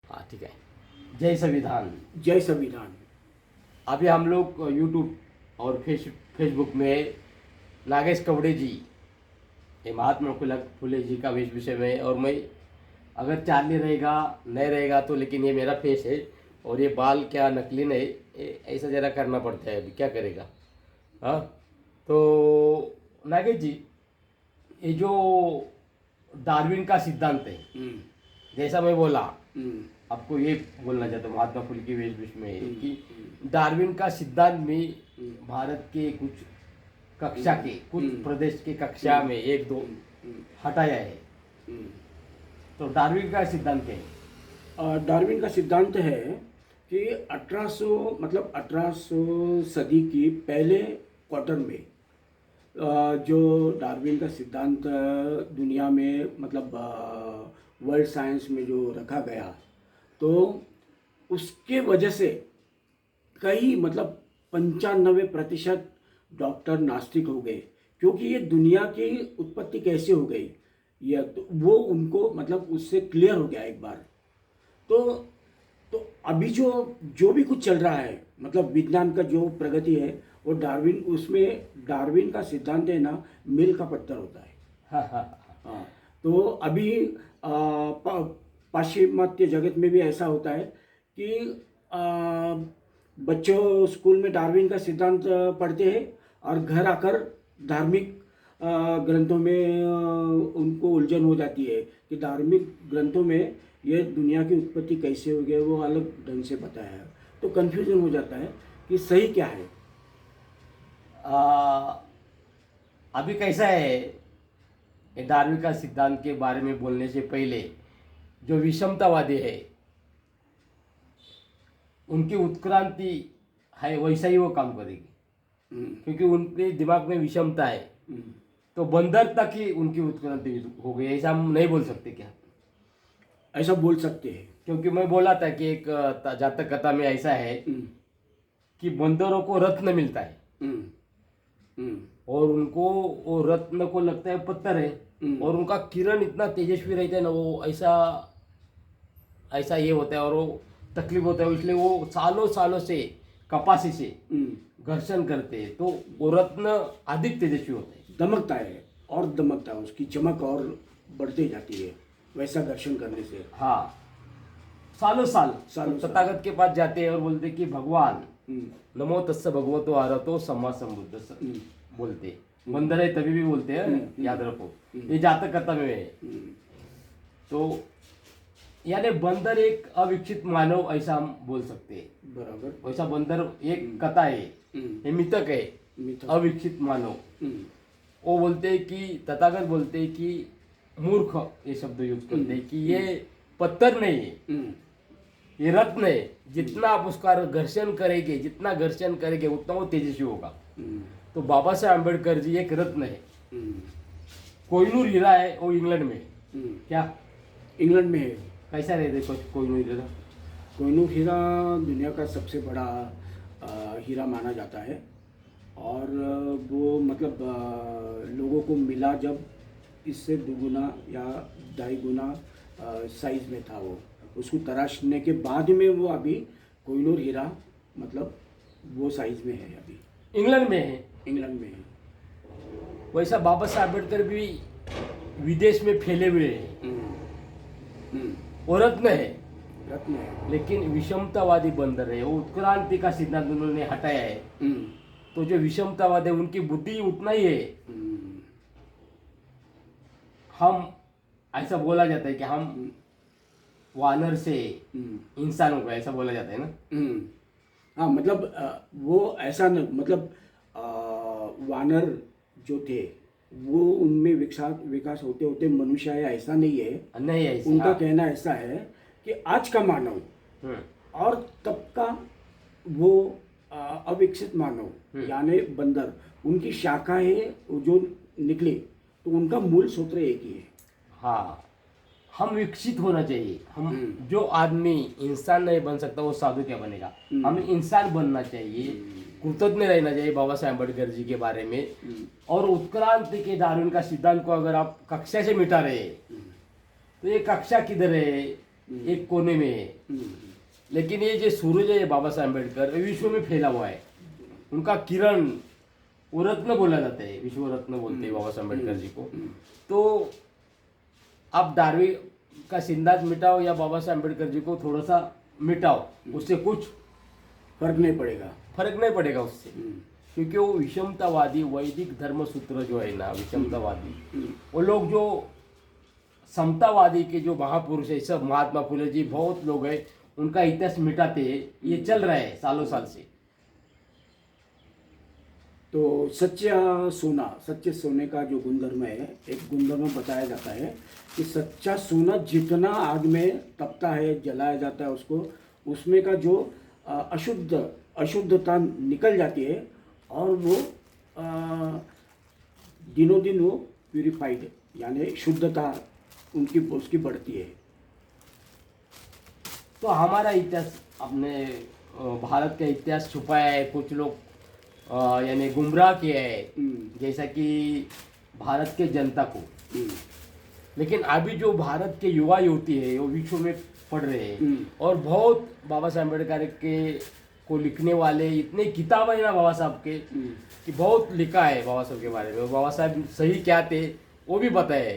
हाँ ठीक है। जय संविधान। जय संविधान। अभी हम लोग यूट्यूब और फेसबुक में नागेश कवड़े जी, ये महात्मा फुले जी का विषय में, और मैं अगर चार्ली रहेगा नहीं रहेगा तो, लेकिन ये मेरा फेस है और ये बाल क्या नकली नहीं, ऐसा जरा करना पड़ता है, अभी क्या करेगा। हाँ, तो नागेश जी, ये जो डार्विन का सिद्धांत है, जैसा मैं बोला, आपको ये बोलना चाहता हूँ महात्मा फुले की विषय में कि डार्विन का सिद्धांत में भारत के कुछ कक्षा के कुछ प्रदेश के कक्षा में एक दो हटाया है। तो डार्विन का सिद्धांत क्या है? डार्विन का सिद्धांत है कि 1800 मतलब 1800 सदी की पहले क्वार्टर में जो डार्विन का सिद्धांत दुनिया में मतलब वर्ल्ड साइंस में जो रखा गया, तो उसके वजह से कई मतलब 95% डॉक्टर नास्तिक हो गए, क्योंकि ये दुनिया की उत्पत्ति कैसे हो गई ये तो वो उनको मतलब उससे क्लियर हो गया एक बार। तो तो अभी जो जो भी कुछ चल रहा है मतलब विज्ञान का जो प्रगति है वो डार्विन, उसमें डार्विन का सिद्धांत है ना, मील का पत्थर होता है। हाँ, तो अभी पाश्चिमात्य जगत में भी ऐसा होता है कि बच्चों स्कूल में डार्विन का सिद्धांत पढ़ते हैं और घर आकर धार्मिक ग्रंथों में उनको उलझन हो जाती है कि धार्मिक ग्रंथों में ये दुनिया की उत्पत्ति कैसे हो गई वो अलग ढंग से बताया है, तो कन्फ्यूजन हो जाता है कि सही क्या है। अभी कैसा है, ये डार्विन का सिद्धांत के बारे में बोलने से पहले जो विषमतावादी है उनकी उत्क्रांति है, वैसा ही वो काम करेगी, क्योंकि उनके दिमाग में विषमता है। तो बंदर तक ही उनकी उत्क्रांति हो गई, ऐसा हम नहीं बोल सकते क्या? ऐसा बोल सकते हैं, क्योंकि मैं बोला था कि एक जातक कथा में ऐसा है कि बंदरों को रत्न मिलता है और उनको वो रत्न को लगता है पत्थर है, और उनका किरण इतना तेजस्वी रहता है ना, वो ऐसा ऐसा ये होता है और वो तकलीफ होता है, इसलिए वो सालों सालों से कपासी से घर्षण करते हैं, तो वो रत्न अधिक तेजस्वी होता है, दमकता है और दमकता है, उसकी चमक और बढ़ती जाती है वैसा घर्षण करने से। हाँ, सालों साल तथागत के पास जाते हैं और बोलते कि भगवान नमो तस्स भगवतो आरतो सम्मा संबुद्ध बोलते, बंदर है तभी भी बोलते हैं, याद रखो, ये जातक कथा में है। तो यानी बंदर एक अविकसित मानव, ऐसा हम बोल सकते हैं। बराबर, वैसा बंदर एक कथा है, ये मिथक है, अविकसित मानव। वो बोलते हैं कि तथागत बोलते हैं कि मूर्ख, ये शब्द यूज करते हैं कि ये पत्थर नहीं है, ये रत्न है, जितना आप उसका घर्षण करेंगे, जितना घर्षण करेंगे उतना वो तेजस्वी होगा। तो बाबा साहेब अम्बेडकर जी एक रत्न है। कोहिनूर हीरा है, वो इंग्लैंड में है। क्या इंग्लैंड में है? कैसा रहते कोहिनूर हीरा? कोहिनूर हीरा दुनिया का सबसे बड़ा हीरा माना जाता है, और वो मतलब लोगों को मिला जब इससे दुगुना या ढाई गुना साइज में था, वो उसको तराशने के बाद में वो अभी कोहिनूर हीरा मतलब वो साइज में है, अभी इंग्लैंड में है। इंग्लैंड में है। वैसा बाबा साहेब अम्बेडकर भी विदेश में फैले हुए हैं, वो रत्न है, रत्न है, लेकिन विषमतावादी बंदर है, वो उत्क्रांति का सिद्धांत उन्होंने हटाया है। तो जो विषमतावाद है उनकी बुद्धि उतना ही है। हम ऐसा बोला जाता है कि हम वानर से इंसान हो गए, ऐसा बोला जाता है ना। हाँ, मतलब वो ऐसा न, मतलब वानर जो थे वो उनमें विकास होते होते मनुष्य है, ऐसा नहीं है। नहीं ऐसा, उनका कहना ऐसा है कि आज का मानव और तब का वो अविकसित मानव यानी बंदर, उनकी शाखाएं जो निकली तो उनका मूल सूत्र एक ही है। हाँ, हम विकसित होना चाहिए। हम जो आदमी इंसान नहीं बन सकता वो साधु क्या बनेगा? हमें इंसान बनना चाहिए, कृतज्ञ रहना चाहिए बाबा साहेब अम्बेडकर जी के बारे में। और उत्क्रांति के डार्विन का सिद्धांत को अगर आप कक्षा से मिटा रहे तो ये कक्षा किधर है? एक कोने में है। लेकिन ये जो सूरज है बाबा साहब अम्बेडकर विश्व में फैला हुआ है। उनका किरण वो रत्न बोला जाता है, विश्व रत्न बोलते हैं बाबा साहब अम्बेडकर जी को। तो आप डार्विन का सिद्धांत मिटाओ या बाबा साहब अम्बेडकर जी को थोड़ा सा मिटाओ, उससे कुछ फर्क नहीं पड़ेगा उससे। क्योंकि वो विषमतावादी वैदिक धर्म सूत्र जो है ना, विषमतावादी, वो लोग जो समतावादी के जो महापुरुष है, सब महात्मा फुले जी, बहुत लोग हैं, उनका इतिहास मिटाते हैं। ये चल रहा है सालों साल से। तो सच्चे सोने का जो गुणधर्म है, एक गुणधर्म बताया जाता है कि सच्चा सोना जितना आग में तपता है, जलाया जाता है उसको, उसमें का जो अशुद्धता निकल जाती है और वो दिनों दिन वो प्यूरिफाइड यानी शुद्धता उसकी बढ़ती है। तो हमारा इतिहास, अपने भारत का इतिहास छुपाया है, कुछ लोग यानी गुमराह किया है, जैसा कि भारत के जनता को। लेकिन अभी जो भारत के युवा युवती है वो विश्व में पढ़ रहे हैं और बहुत बाबा साहब अम्बेडकर के को लिखने वाले इतने किताब है ना बाबा साहब के, कि बहुत लिखा है बाबा साहब के बारे में। बाबा साहब सही क्या थे वो भी पता है,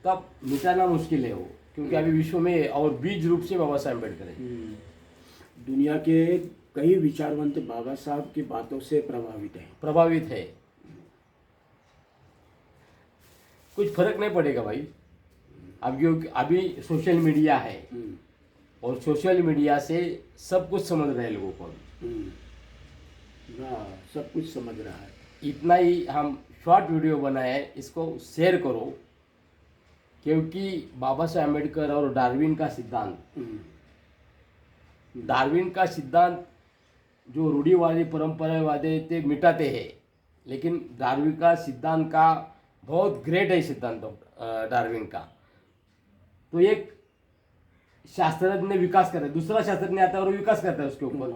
तब मिटाना मुश्किल है वो, क्योंकि अभी विश्व में और बीज रूप से बाबा साहब अम्बेडकर है। दुनिया के कई विचारवंत बाबा साहब की बातों से प्रभावित है। कुछ फर्क नहीं पड़ेगा भाई। अभी सोशल मीडिया है और सोशल मीडिया से सब कुछ समझ रहे हैं लोगों को। सब कुछ समझ रहा है। इतना ही हम शॉर्ट वीडियो बनाए, इसको शेयर करो, क्योंकि बाबा साहब अम्बेडकर और डार्विन का सिद्धांत जो रूढ़िवादी परंपरावादी थे मिटाते हैं, लेकिन डार्विन का सिद्धांत का बहुत ग्रेट है सिद्धांत डार्विन का। तो एक शास्त्रज्ञ ने विकास कर, दूसरा शास्त्रज्ञ आता है और विकास करता है उसके ऊपर।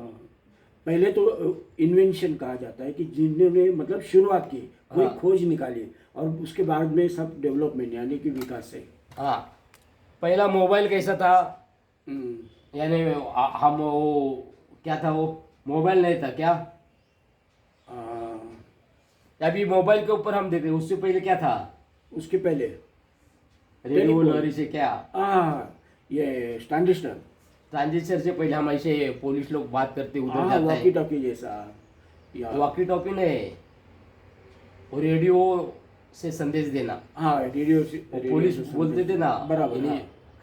पहले तो इन्वेंशन कहा जाता है कि जिन्होंने मतलब शुरुआत की, कोई खोज निकाली, और उसके बाद में सब डेवलपमेंट यानी कि विकास है। हाँ, पहला मोबाइल कैसा था, यानी हम वो क्या था, वो मोबाइल नहीं था क्या, अभी मोबाइल के ऊपर हम देख रहे हैं। उससे पहले क्या था, उसके पहले रेडियो लहरी से क्या, ये ट्रांजिस्टर से पहले हम ऐसे पुलिस लोग बात करते उधर जाता है, वॉकी टॉकी जैसा। वॉकी टॉकी नहीं, वो रेडियो से संदेश देना। रेडियो से पुलिस बोलते थे ना, बराबर।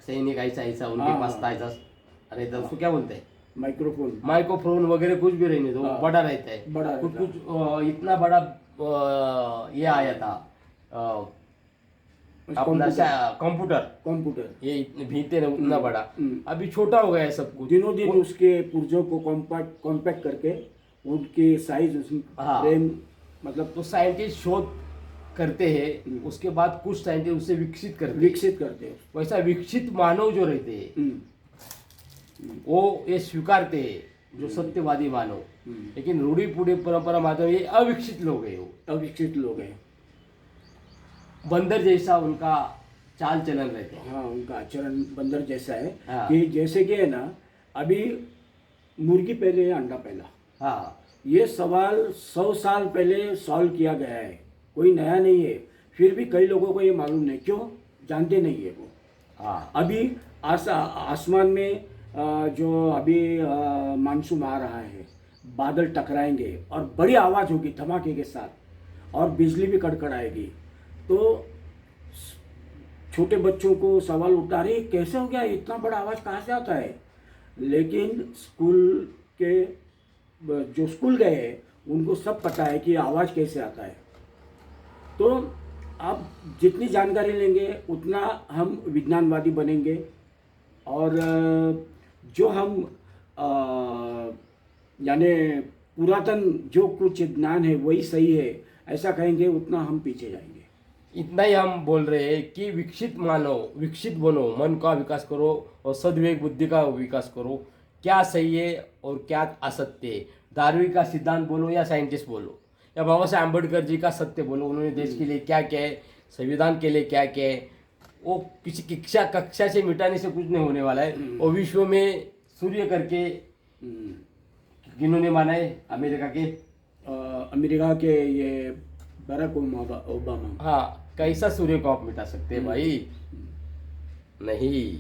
सैनिक ऐसा ऐसा उनके पास था, ऐसा रहता, उसको क्या बोलते हैं, माइक्रोफोन वगैरह कुछ भी रहने दो, बड़ा रहता है, कुछ इतना बड़ा ये आया था अपना कंप्यूटर, ये भीते ना उतना बड़ा, अभी छोटा हो गया है सब कुछ। दिनों दिन उसके पुर्जों को कॉम्पैक्ट करके उनकी साइज फ्रेम मतलब, तो साइंटिस्ट शोध करते हैं, उसके बाद कुछ साइंटिस्ट उसे विकसित करते हैं। वैसा विकसित मानव जो रहते हैं वो ये स्वीकारते हैं, जो सत्यवादी मानव। लेकिन रूढ़ी पूरी परंपरा मानव ये अविकसित लोग हैं, बंदर जैसा उनका चाल चलन रहते हैं। उनका आचरण बंदर जैसा है। कि जैसे कि है ना, अभी मुर्गी पहले या अंडा पहला, ये सवाल 100 साल पहले सॉल्व किया गया है, कोई नया नहीं है। फिर भी कई लोगों को ये मालूम नहीं, क्यों जानते नहीं है वो। अभी आसमान में जो अभी मानसून आ रहा है, बादल टकराएंगे और बड़ी आवाज़ होगी धमाके के साथ, और बिजली भी कड़कड़ाएगी। तो छोटे बच्चों को सवाल उठता, अरे कैसे हो गया, इतना बड़ा आवाज़ कहाँ से आता है। लेकिन जो स्कूल गए हैं उनको सब पता है कि आवाज़ कैसे आता है। तो आप जितनी जानकारी लेंगे उतना हम विज्ञानवादी बनेंगे, और जो हम यानी पुरातन जो कुछ ज्ञान है वही सही है ऐसा कहेंगे, उतना हम पीछे जाएंगे। इतना ही हम बोल रहे हैं कि विकसित बनो, मन का विकास करो और सद्विवेक बुद्धि का विकास करो। क्या सही है और क्या असत्य है, डार्विन का सिद्धांत बोलो या साइंटिस्ट बोलो, या बाबा साहब अम्बेडकर जी का सत्य बोलो, उन्होंने देश के लिए क्या किया है, संविधान के लिए क्या किया है, वो किसी कक्षा कक्षा से मिटाने से कुछ नहीं होने वाला है। और विश्व में सूर्य करके किन्होंने माना है? अमेरिका के ये बराक ओबामा। हाँ, कैसा सूर्य को आप मिटा सकते हैं भाई? नहीं।